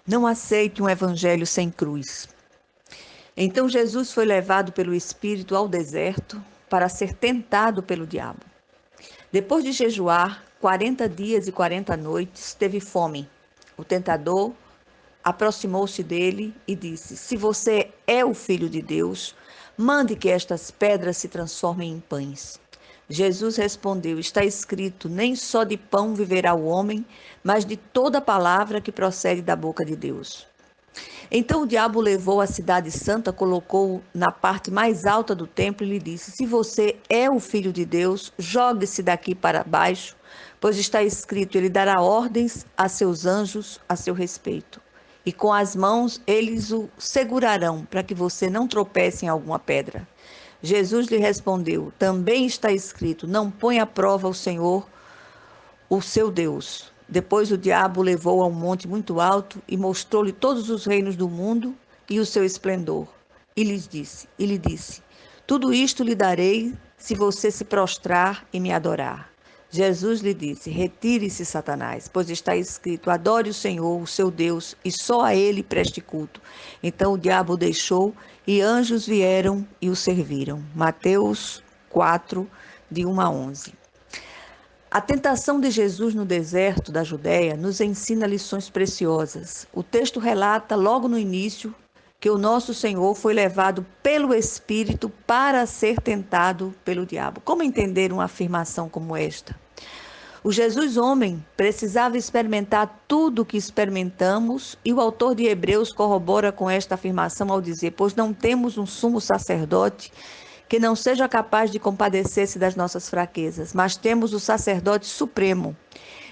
Não aceite um evangelho sem cruz. Então Jesus foi levado pelo Espírito ao deserto para ser tentado pelo diabo. Depois de jejuar 40 dias e 40 noites, teve fome. O tentador aproximou-se dele e disse: Se você é o Filho de Deus, mande que estas pedras se transformem em pães. Jesus respondeu: Está escrito: Nem só de pão viverá o homem, mas de toda palavra que procede da boca de Deus. Então o diabo levou a cidade santa, colocou-o na parte mais alta do templo e lhe disse: Se você é o Filho de Deus, jogue-se daqui para baixo, pois está escrito: Ele dará ordens a seus anjos a seu respeito. E com as mãos eles o segurarão, para que você não tropece em alguma pedra. Jesus lhe respondeu: Também está escrito: Não ponha à prova o Senhor, o seu Deus. Depois o diabo o levou a um monte muito alto e mostrou-lhe todos os reinos do mundo e o seu esplendor. E lhe disse: Tudo isto lhe darei se você se prostrar e me adorar. Jesus lhe disse: Retire-se, Satanás, pois está escrito: Adore o Senhor, o seu Deus, e só a ele preste culto. Então o diabo o deixou e anjos vieram e o serviram. Mateus 4, de 1 a 11. A tentação de Jesus no deserto da Judéia nos ensina lições preciosas. O texto relata logo no início que o nosso Senhor foi levado pelo Espírito para ser tentado pelo diabo. Como entender uma afirmação como esta? O Jesus homem precisava experimentar tudo o que experimentamos e o autor de Hebreus corrobora com esta afirmação ao dizer: Pois não temos um sumo sacerdote que não seja capaz de compadecer-se das nossas fraquezas, mas temos o sacerdote supremo,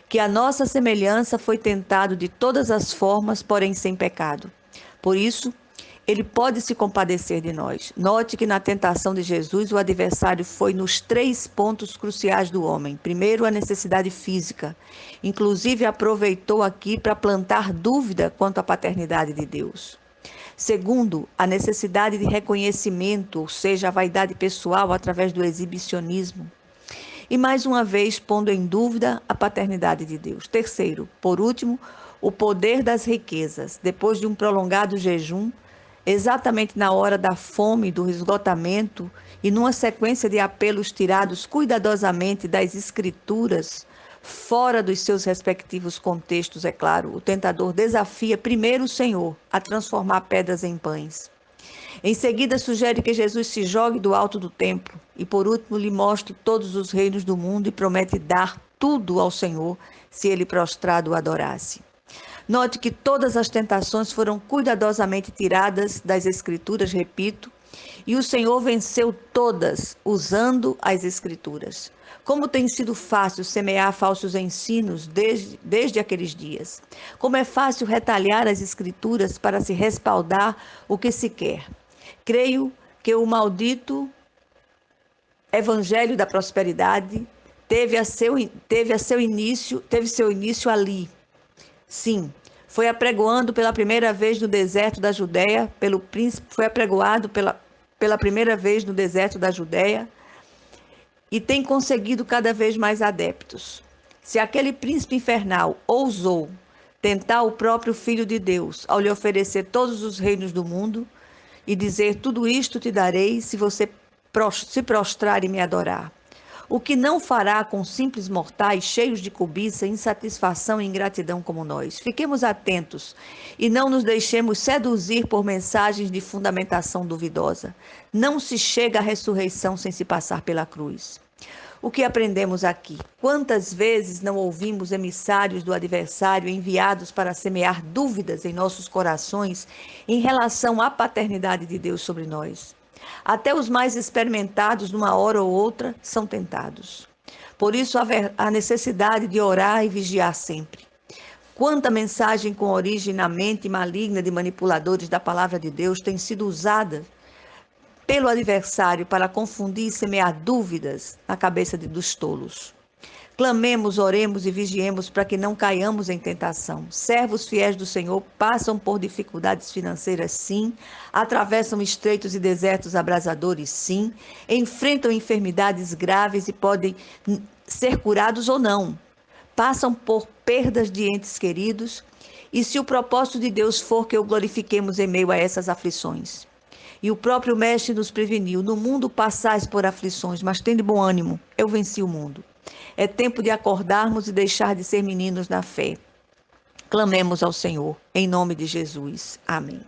que à nossa semelhança foi tentado de todas as formas, porém sem pecado. Por isso, ele pode se compadecer de nós. Note que na tentação de Jesus, o adversário foi nos 3 pontos cruciais do homem. Primeiro, a necessidade física. Inclusive, aproveitou aqui para plantar dúvida quanto à paternidade de Deus. Segundo, a necessidade de reconhecimento, ou seja, a vaidade pessoal através do exibicionismo. E mais uma vez, pondo em dúvida a paternidade de Deus. Terceiro, por último, o poder das riquezas. Depois de um prolongado jejum, exatamente na hora da fome, do esgotamento e numa sequência de apelos tirados cuidadosamente das Escrituras, fora dos seus respectivos contextos, é claro, o tentador desafia primeiro o Senhor a transformar pedras em pães. Em seguida, sugere que Jesus se jogue do alto do templo e, por último, lhe mostre todos os reinos do mundo e promete dar tudo ao Senhor se ele prostrado o adorasse. Note que todas as tentações foram cuidadosamente tiradas das Escrituras, repito, e o Senhor venceu todas usando as Escrituras. Como tem sido fácil semear falsos ensinos desde aqueles dias. Como é fácil retalhar as Escrituras para se respaldar o que se quer. Creio que o maldito Evangelho da Prosperidade teve seu início ali. Sim, foi apregoando pela primeira vez no deserto da Judéia, pelo príncipe, foi apregoado pela primeira vez no deserto da Judéia e tem conseguido cada vez mais adeptos. Se aquele príncipe infernal ousou tentar o próprio Filho de Deus ao lhe oferecer todos os reinos do mundo e dizer: Tudo isto te darei se você se prostrar e me adorar. O que não fará com simples mortais cheios de cobiça, insatisfação e ingratidão como nós? Fiquemos atentos e não nos deixemos seduzir por mensagens de fundamentação duvidosa. Não se chega à ressurreição sem se passar pela cruz. O que aprendemos aqui? Quantas vezes não ouvimos emissários do adversário enviados para semear dúvidas em nossos corações em relação à paternidade de Deus sobre nós? Até os mais experimentados, numa hora ou outra, são tentados. Por isso, a necessidade de orar e vigiar sempre. Quanta mensagem com origem na mente maligna de manipuladores da palavra de Deus tem sido usada pelo adversário para confundir e semear dúvidas na cabeça dos tolos. Clamemos, oremos e vigiemos para que não caiamos em tentação. Servos fiéis do Senhor passam por dificuldades financeiras, sim. Atravessam estreitos e desertos abrasadores, sim. Enfrentam enfermidades graves e podem ser curados ou não. passam por perdas de entes queridos, e se o propósito de Deus for que o glorifiquemos em meio a essas aflições. E o próprio Mestre nos preveniu: no mundo passais por aflições, mas tende bom ânimo, eu venci o mundo. É tempo de acordarmos e deixar de ser meninos na fé. Clamemos ao Senhor, em nome de Jesus. Amém.